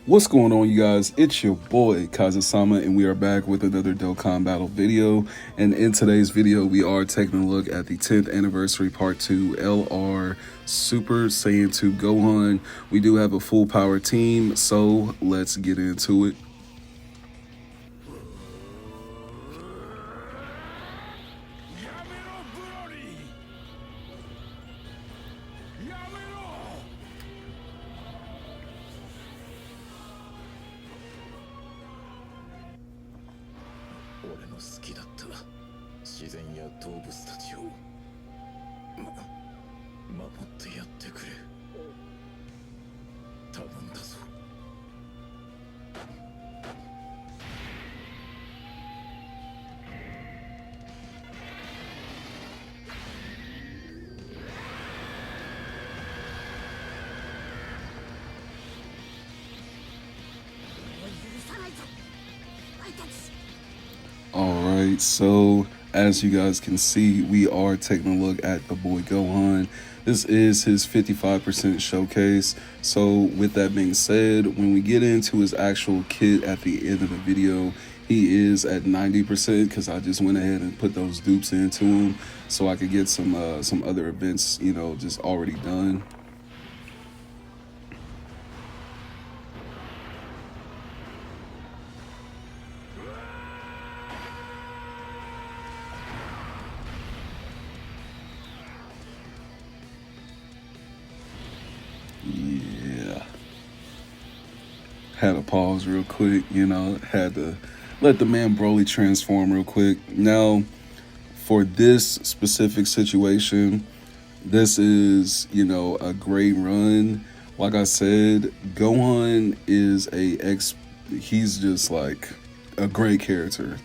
What's going on, you guys? It's your boy Kaiza-Sama, and we are back with another Dokkan battle video. And in today's video, we are taking a look at the 10th anniversary part 2 LR Super Saiyan 2 Gohan. We do have a full power team, so let's get into it. Alright, so as you guys can see, we are taking a look at the boy Gohan. This is his 55% showcase. So with that being said, when we get into his actual kit at the end of the video, he is at 90% because I just went ahead and put those dupes into him so I could get some other events, just already done. Yeah. Had to pause real quick, had to let the man Broly transform real quick. Now, for this specific situation, this is, a great run. Like I said, Gohan is he's just like a great character.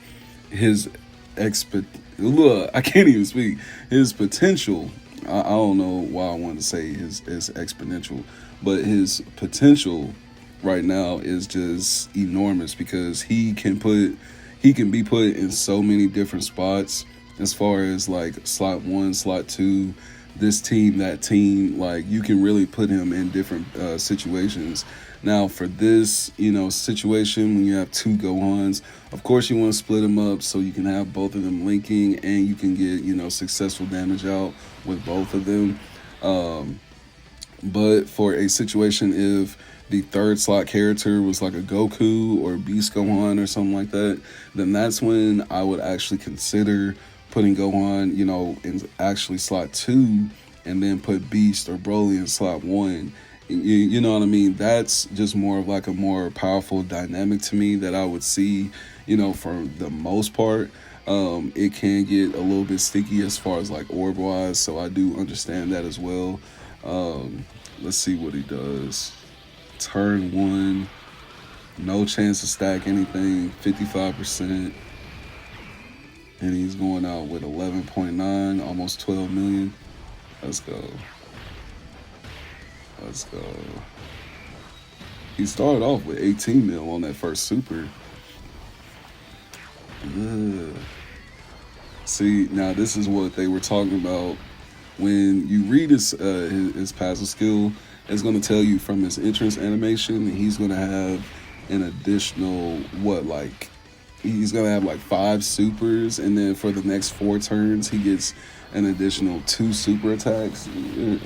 His I can't even speak. His potential, I don't know why I want to say his exponential, but his potential right now is just enormous because he can be put in so many different spots as far as like slot 1, slot 2, this team, that team. Like, you can really put him in different situations. Now for this, situation, when you have two Gohans, of course you want to split them up so you can have both of them linking and you can get, successful damage out with both of them. But for a situation, if the third slot character was like a Goku or Beast Gohan or something like that, then that's when I would actually consider putting Gohan, in actually slot 2, and then put Beast or Broly in slot 1. You know what I mean? That's just more of like a more powerful dynamic to me that I would see, for the most part. It can get a little bit sticky as far as like orb wise, so I do understand that as well. Let's see what he does. Turn 1, no chance to stack anything, 55%. And he's going out with 11.9, almost 12 million. Let's go. Let's go. He started off with 18 mil on that first super. Ugh. See, now this is what they were talking about. When you read his passive skill, it's going to tell you from his entrance animation, he's going to have an additional, he's going to have like 5 supers, and then for the next 4 turns, he gets an additional 2 super attacks,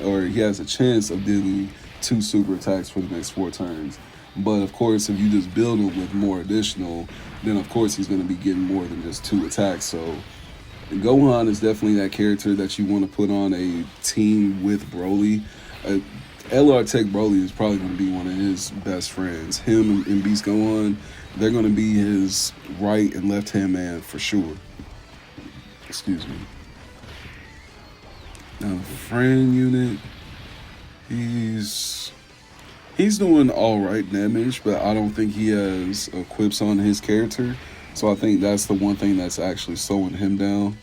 or he has a chance of doing 2 super attacks for the next 4 turns. But of course, if you just build him with more additional, then of course he's going to be getting more than just 2 attacks. So Gohan is definitely that character that you want to put on a team with Broly. LR Tech Broly is probably going to be one of his best friends. Him and Beast Gohan, they're going to be his right and left hand man for sure. Excuse me. Now, friend unit, he's doing all right damage, but I don't think he has equips on his character. So I think that's the one thing that's actually slowing him down.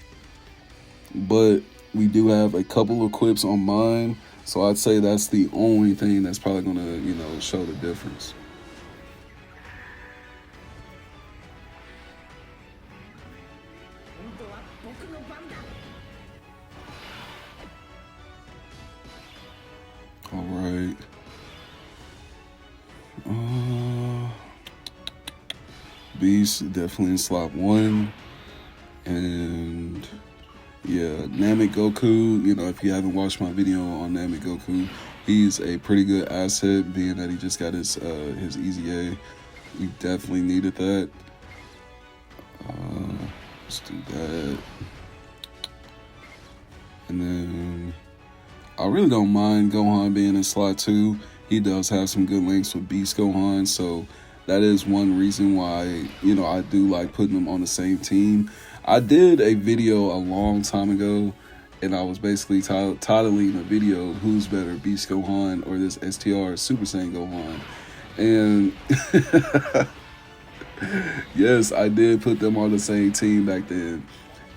But we do have a couple of equips on mine, so I'd say that's the only thing that's probably going to, show the difference. All right. Beast definitely in slot 1. And yeah, Namek Goku, you know, if you haven't watched my video on Namek Goku, he's a pretty good asset, being that he just got his Easy A. We definitely needed that. Let's do that. And then I really don't mind Gohan being in slot 2. He does have some good links with Beast Gohan, so that is one reason why, you know, I do like putting them on the same team. I did a video a long time ago, and I was basically titling the video, who's better, Beast Gohan or this STR Super Saiyan Gohan? And yes, I did put them on the same team back then.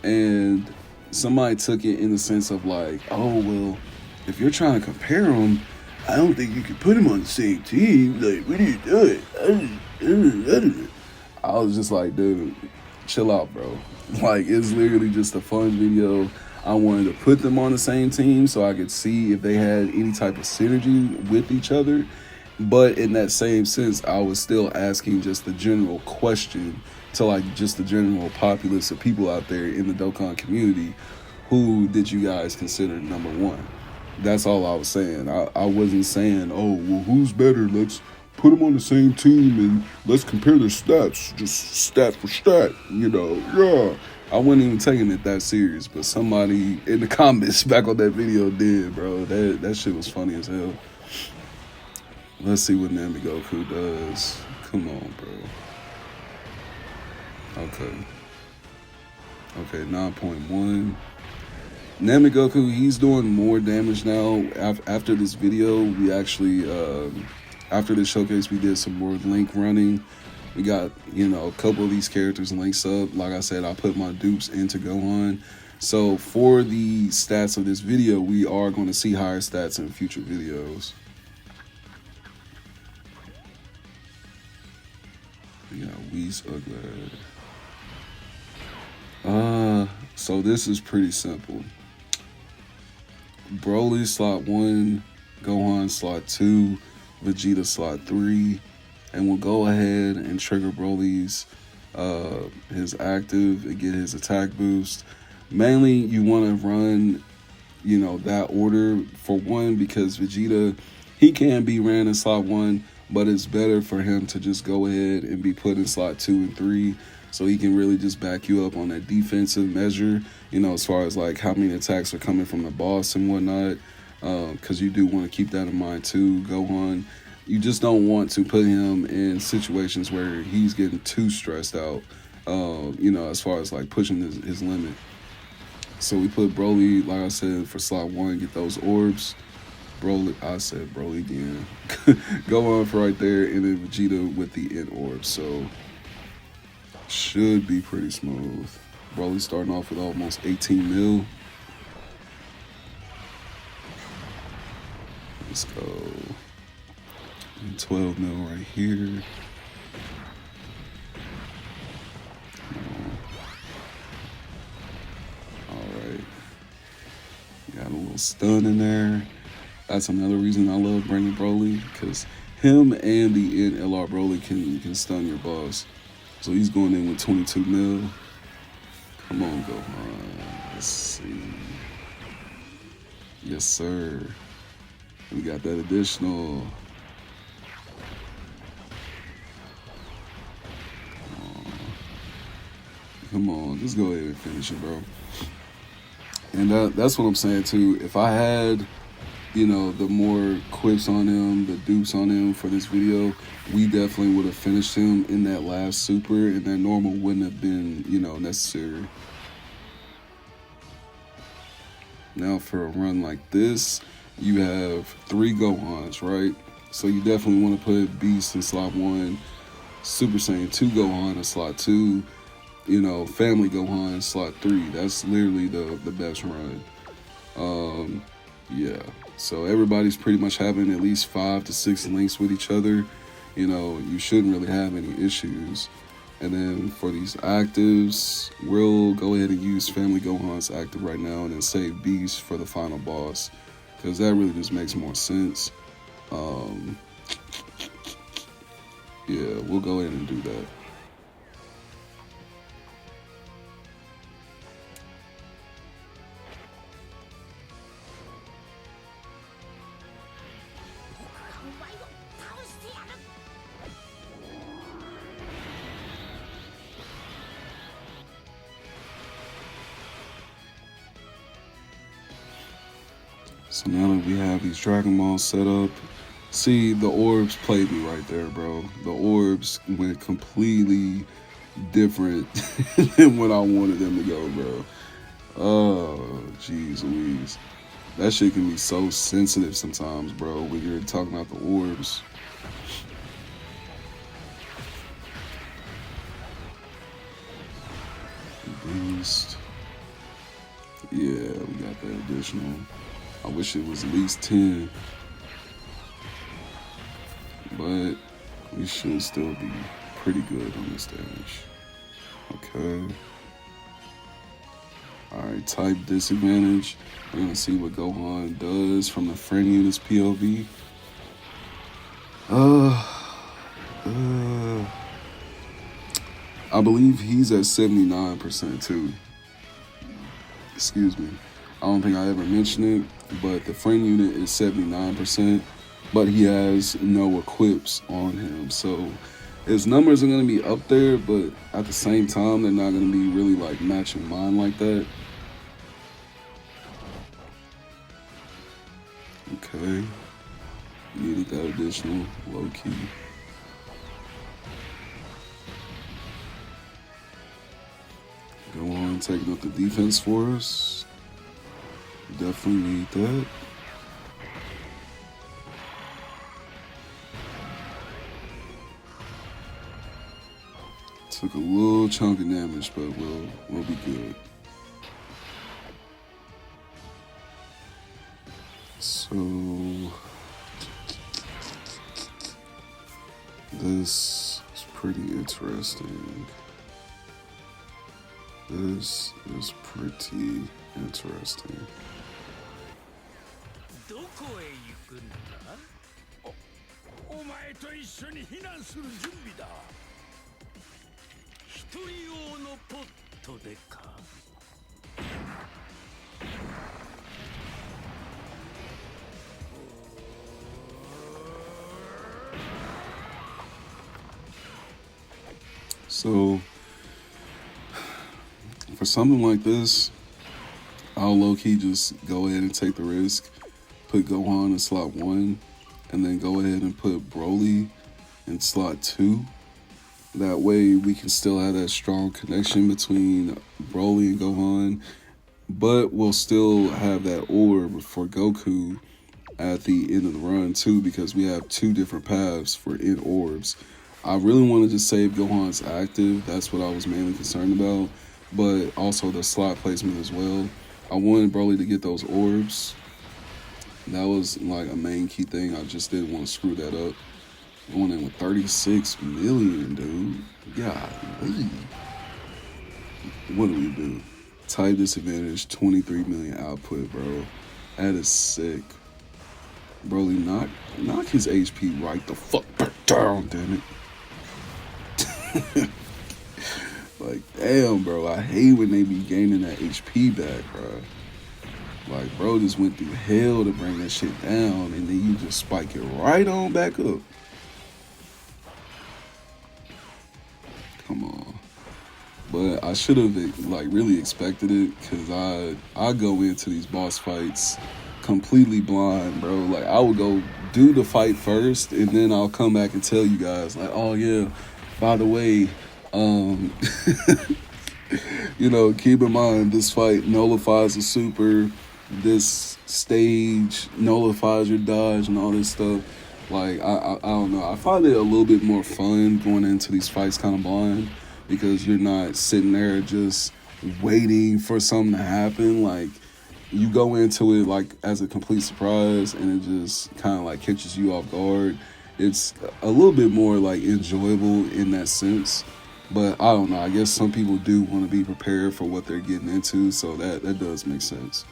And somebody took it in the sense of like, oh, well, if you're trying to compare them, I don't think you can put them on the same team. Like, what are you doing? I was just like, dude, chill out, bro. Like, it's literally just a fun video. I wanted to put them on the same team so I could see if they had any type of synergy with each other. But in that same sense, I was still asking just the general question to like just the general populace of people out there in the Dokkan community. Who did you guys consider number 1? That's all I was saying. I wasn't saying, oh, well, who's better? Let's put them on the same team and let's compare their stats. Just stat for stat, you know. Yeah. I wasn't even taking it that serious, but somebody in the comments back on that video did, bro. That shit was funny as hell. Let's see what Namek Goku does. Come on, bro. Okay, 9.1. Namek Goku, he's doing more damage now. After this video, we actually, after this showcase, we did some more link running. We got, you know, a couple of these characters links up. Like I said, I put my dupes into Gohan. So for the stats of this video, we are going to see higher stats in future videos. We got Whis Ugly. So this is pretty simple. Broly slot 1, Gohan slot 2, Vegeta slot 3, and we'll go ahead and trigger Broly's his active and get his attack boost. Mainly, you want to run, you know, that order for one because Vegeta, he can be ran in slot 1, but it's better for him to just go ahead and be put in slot 2 and 3. So he can really just back you up on that defensive measure, you know, as far as like how many attacks are coming from the boss and whatnot, because you do want to keep that in mind too. Gohan, you just don't want to put him in situations where he's getting too stressed out, you know, as far as like pushing his limit. So we put Broly, like I said, for slot 1, get those orbs. Broly, I said Broly again. Gohan for right there, and then Vegeta with the end orb. So should be pretty smooth. Broly starting off with almost 18 mil. Let's go. And 12 mil right here. Alright. Got a little stun in there. That's another reason I love bringing Broly, because him and the LR Broly can stun your boss. So he's going in with 22 mil. Come on, Gohan. Let's see. Yes, sir. We got that additional. Come on, just go ahead and finish it, bro. And that's what I'm saying, too. If I had, you know, the more quips on him, the dupes on him for this video, we definitely would have finished him in that last super, and that normal wouldn't have been, you know, necessary. Now for a run like this, you have 3 Gohans, right? So you definitely want to put Beast in slot 1, Super Saiyan 2 Gohan in slot 2, you know, Family Gohan in slot 3. That's literally the best run. Yeah. So everybody's pretty much having at least 5 to 6 links with each other. You know, you shouldn't really have any issues. And then for these actives, we'll go ahead and use Family Gohan's active right now and then save Beast for the final boss, because that really just makes more sense. Yeah, we'll go ahead and do that. So now that we have these Dragon Balls set up, see, the orbs played me right there, bro. The orbs went completely different than what I wanted them to go, bro. Oh, jeez Louise. That shit can be so sensitive sometimes, bro, when you're talking about the orbs. Beast. Yeah, we got that additional. I wish it was at least 10. But we should still be pretty good on this stage. Okay. Alright, type disadvantage. We're gonna see what Gohan does from the friend unit's POV. I believe he's at 79% too. Excuse me. I don't think I ever mentioned it, but the friend unit is 79%, but he has no equips on him. So his numbers are going to be up there, but at the same time, they're not going to be really like matching mine like that. Okay. Needed that additional low key. Go on, taking up the defense for us. Definitely need that. Took a little chunk of damage, but we'll be good. So this is pretty interesting. This is pretty interesting. So for something like this, I'll low-key just go ahead and take the risk, put Gohan in slot 1, and then go ahead and put Broly in slot 2. That way we can still have that strong connection between Broly and Gohan, but we'll still have that orb for Goku at the end of the run too, because we have 2 different paths for end orbs. I really wanted to save Gohan's active. That's what I was mainly concerned about, but also the slot placement as well. I wanted Broly to get those orbs. That was like a main key thing. I just didn't want to screw that up. Going in with 36 million, dude. Golly. What do we do? Type disadvantage, 23 million output, bro. That is sick. Broly, knock his HP right the fuck down, damn it. Like, damn, bro. I hate when they be gaining that HP back, bro. Like, bro just went through hell to bring that shit down, and then you just spike it right on back up. Come on. But I should have, like, really expected it, because I go into these boss fights completely blind, bro. Like, I would go do the fight first, and then I'll come back and tell you guys, like, oh, yeah, by the way, you know, keep in mind, this fight nullifies the super, this stage nullifies your dodge and all this stuff. Like, I don't know. I find it a little bit more fun going into these fights kind of blind, because you're not sitting there just waiting for something to happen. Like, you go into it like as a complete surprise, and it just kind of like catches you off guard. It's a little bit more like enjoyable in that sense. But I don't know. I guess some people do want to be prepared for what they're getting into, so that does make sense.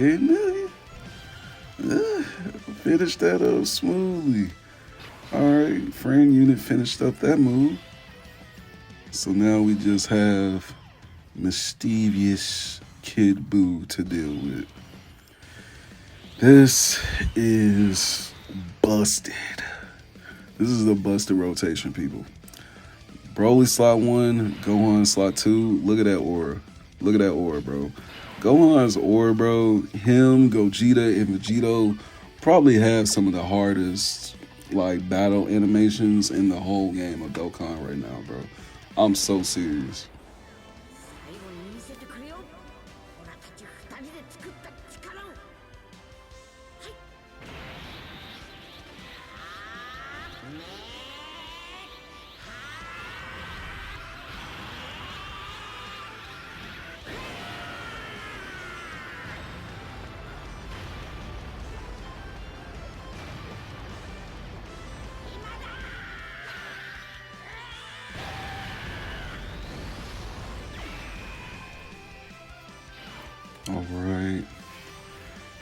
58 million. Finish that up smoothly. Alright, friend unit finished up that move. So now we just have mischievous Kid Buu to deal with. This is busted. This is a busted rotation, people. Broly slot 1, Gohan slot 2. Look at that aura. Look at that aura, bro. Gohan's aura, bro. Him, Gogeta, and Vegito probably have some of the hardest like battle animations in the whole game of Dokkan right now, bro. I'm so serious. All right.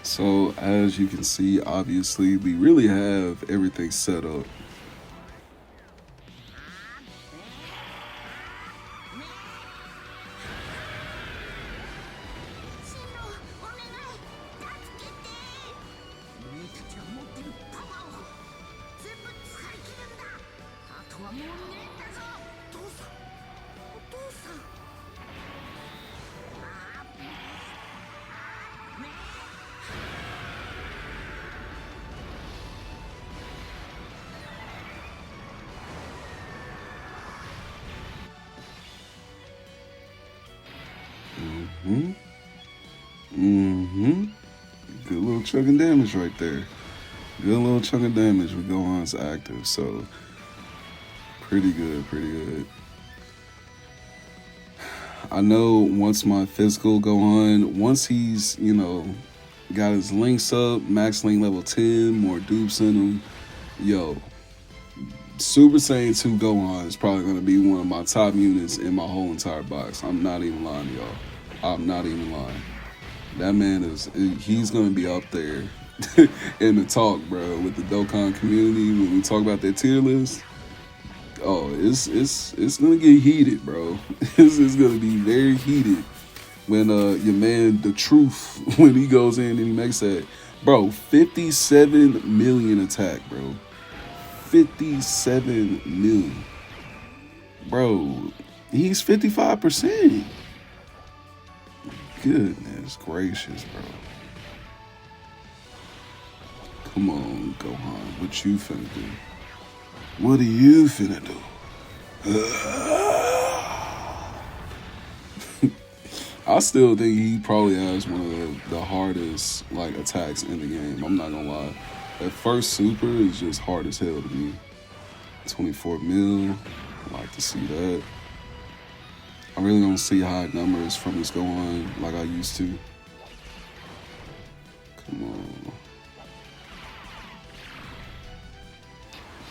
So as you can see, obviously, we really have everything set up. Good little chunk of damage right there. Good little chunk of damage with Gohan's active. So pretty good, pretty good. I know once my physical Gohan, once he's, you know, got his links up, max link level 10, more dupes in him, yo, Super Saiyan 2 Gohan is probably going to be one of my top units in my whole entire box. I'm not even lying to y'all. I'm not even lying. That man he's going to be up there in the talk, bro, with the Dokkan community when we talk about their tier list. Oh, it's going to get heated, bro. It's going to be very heated when your man, The Truth, when he goes in and he makes that. Bro, 57 million attack, bro. 57 million. Bro, he's 55%. Goodness gracious, bro. Come on, Gohan. What you finna do? What are you finna do? I still think he probably has one of the hardest like attacks in the game. I'm not gonna lie. That first super is just hard as hell to me. 24 mil. I like to see that. I really don't see high numbers from this Gohan like I used to. Come on.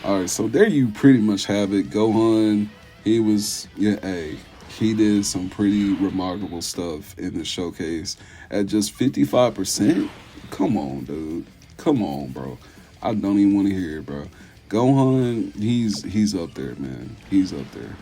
Alright, so there you pretty much have it. Gohan, he was, he did some pretty remarkable stuff in the showcase. At just 55%? Come on, dude. Come on, bro. I don't even want to hear it, bro. Gohan, he's up there, man. He's up there.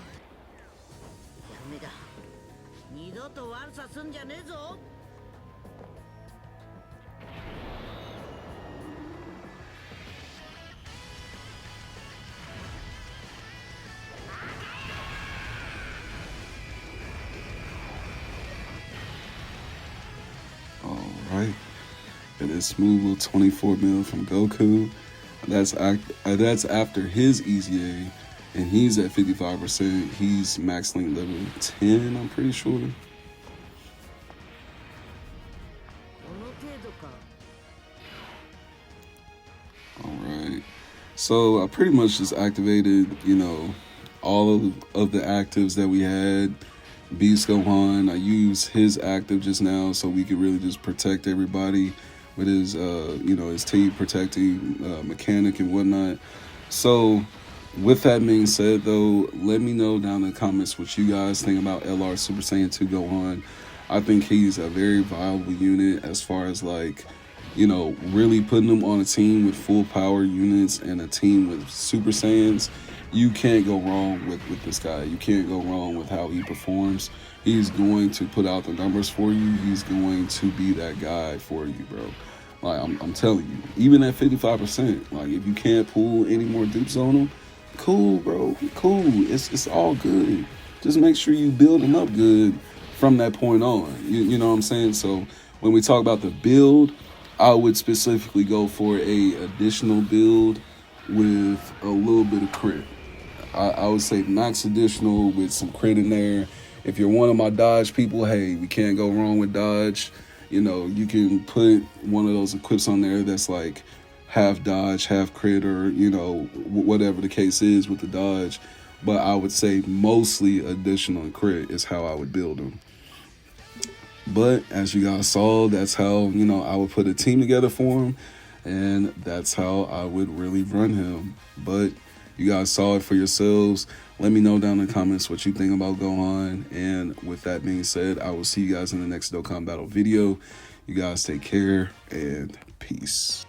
All right. And it's smooth little 24 mil from Goku. That's after his EZA, and he's at 55%. He's max link level 10, I'm pretty sure. All right. So I pretty much just activated, you know, all of the actives that we had. Beast Gohan, I used his active just now so we could really just protect everybody with his, you know, his team protecting mechanic and whatnot. So with that being said, though, let me know down in the comments what you guys think about LR Super Saiyan 2 Gohan. I think he's a very viable unit as far as like, really putting him on a team with full power units and a team with Super Saiyans. You can't go wrong with this guy. You can't go wrong with how he performs. He's going to put out the numbers for you. He's going to be that guy for you, bro. Like, I'm telling you, even at 55%, like, if you can't pull any more dupes on him, cool, bro. Cool. It's all good. Just make sure you build him up good from that point on. You know what I'm saying? So when we talk about the build, I would specifically go for a additional build with a little bit of crit. I would say max additional with some crit in there. If you're one of my dodge people, hey, we can't go wrong with dodge. You can put one of those equips on there that's like half dodge, half crit, or, whatever the case is with the dodge. But I would say mostly additional crit is how I would build them. But as you guys saw, that's how, I would put a team together for him. And that's how I would really run him. But you guys saw it for yourselves. Let me know down in the comments what you think about Gohan. And with that being said, I will see you guys in the next Dokkan Battle video. You guys take care and peace.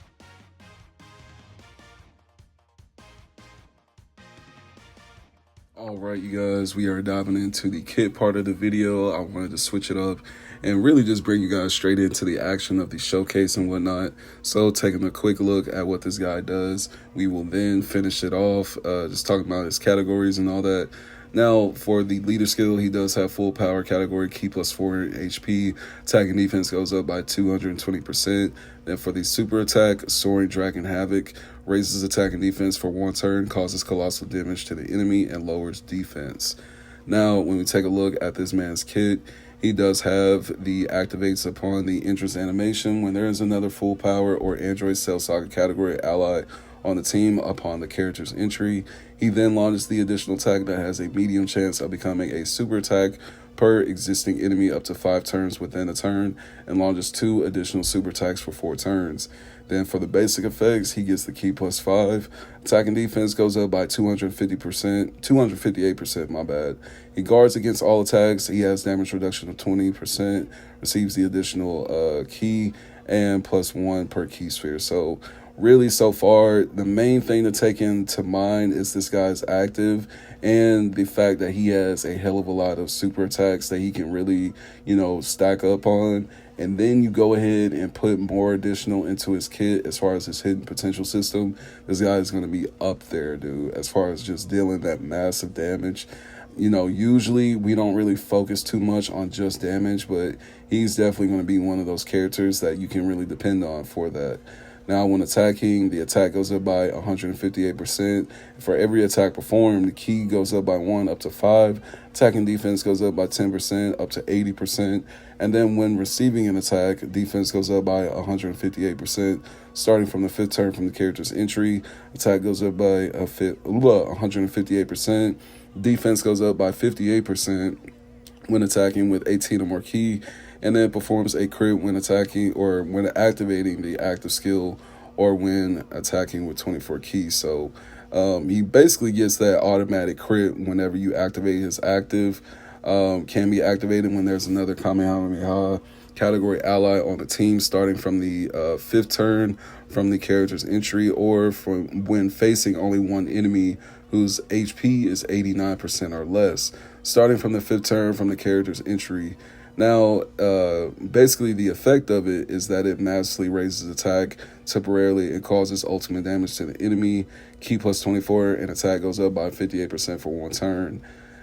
All right, you guys, we are diving into the kit part of the video. I wanted to switch it up and really just bring you guys straight into the action of the showcase and whatnot. So taking a quick look at what this guy does, we will then finish it off, just talking about his categories and all that. Now, for the leader skill, he does have full power category, Ki plus 4 HP. Attack and defense goes up by 220%. Then for the super attack, Soaring Dragon Havoc raises attack and defense for 1 turn, causes colossal damage to the enemy, and lowers defense. Now, when we take a look at this man's kit, he does have the activates upon the entrance animation when there is another full power or Android Cell Saga category ally on the team upon the character's entry. He then launches the additional attack that has a medium chance of becoming a super attack per existing enemy up to 5 turns within a turn, and launches 2 additional super attacks for 4 turns. Then for the basic effects, he gets the Ki plus 5. Attack and defense goes up by 258%, my bad. He guards against all attacks. He has damage reduction of 20%, receives the additional Ki, and plus 1 per Ki sphere. So really, so far, the main thing to take into mind is this guy's active and the fact that he has a hell of a lot of super attacks that he can really, stack up on. And then you go ahead and put more additional into his kit as far as his hidden potential system. This guy is going to be up there, dude, as far as just dealing that massive damage. Usually we don't really focus too much on just damage, but he's definitely going to be one of those characters that you can really depend on for that. Now, when attacking, the attack goes up by 158%. For every attack performed, the Ki goes up by 1 up to 5. Attack and defense goes up by 10% up to 80%. And then when receiving an attack, defense goes up by 158%. Starting from the 5th turn from the character's entry, attack goes up by 158%. Defense goes up by 58% when attacking with 18 or more Ki, and then performs a crit when attacking or when activating the active skill or when attacking with 24 Ki. So he basically gets that automatic crit whenever you activate his active. Can be activated when there's another Kamehameha category ally on the team starting from the 5th turn from the character's entry, or from when facing only one enemy whose HP is 89% or less, starting from the 5th turn from the character's entry. Now, basically the effect of it is that it massively raises attack temporarily and causes ultimate damage to the enemy. Ki plus 24, and attack goes up by 58% for 1 turn.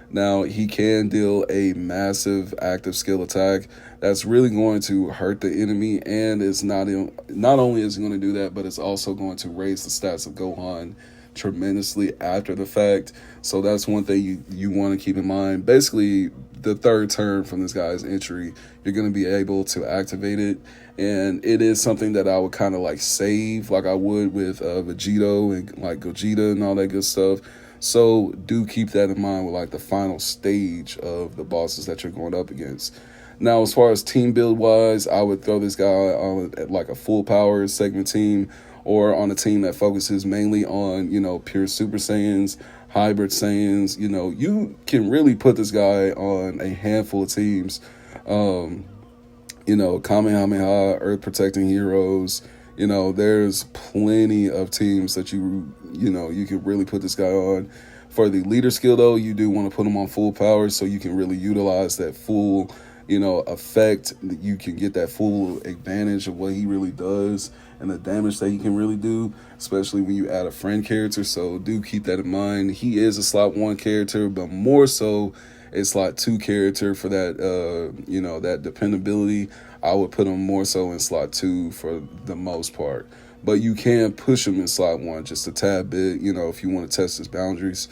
Now, he can deal a massive active skill attack that's really going to hurt the enemy, and it's not only is it going to do that, but it's also going to raise the stats of Gohan tremendously after the fact. So that's one thing you want to keep in mind. Basically, the 3rd turn from this guy's entry, you're going to be able to activate it, and it is something that I would kind of like save like I would with Vegito and like Gogeta and all that good stuff. So do keep that in mind with like the final stage of the bosses that you're going up against. Now, as far as team build wise, I would throw this guy on like a full power segment team, or on a team that focuses mainly on, pure Super Saiyans, hybrid Saiyans. You can really put this guy on a handful of teams. You know, Kamehameha, Earth Protecting Heroes. You know, there's plenty of teams that you know, you can really put this guy on. For the leader skill, though, you do want to put him on full power so you can really utilize that full, you know, effect. You can get that full advantage of what he really does and the damage that he can really do, especially when you add a friend character. So do keep that in mind. He is a slot 1 character, but more so a slot 2 character for that, you know, that dependability. I would put him more so in slot 2 for the most part. But you can push him in slot 1 just a tad bit, you know, if you want to test his boundaries.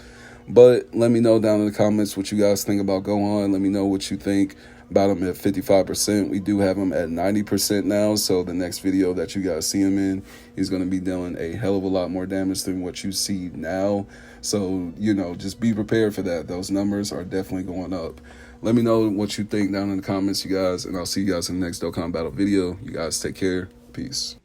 But let me know down in the comments what you guys think about Gohan. Let me know what you think about him at 55%. We do have him at 90% now, so the next video that you guys see him in, he's going to be dealing a hell of a lot more damage than what you see now. So, you know, just be prepared for that. Those numbers are definitely going up. Let me know what you think down in the comments, you guys, and I'll see you guys in the next Dokkan Battle video. You guys take care. Peace.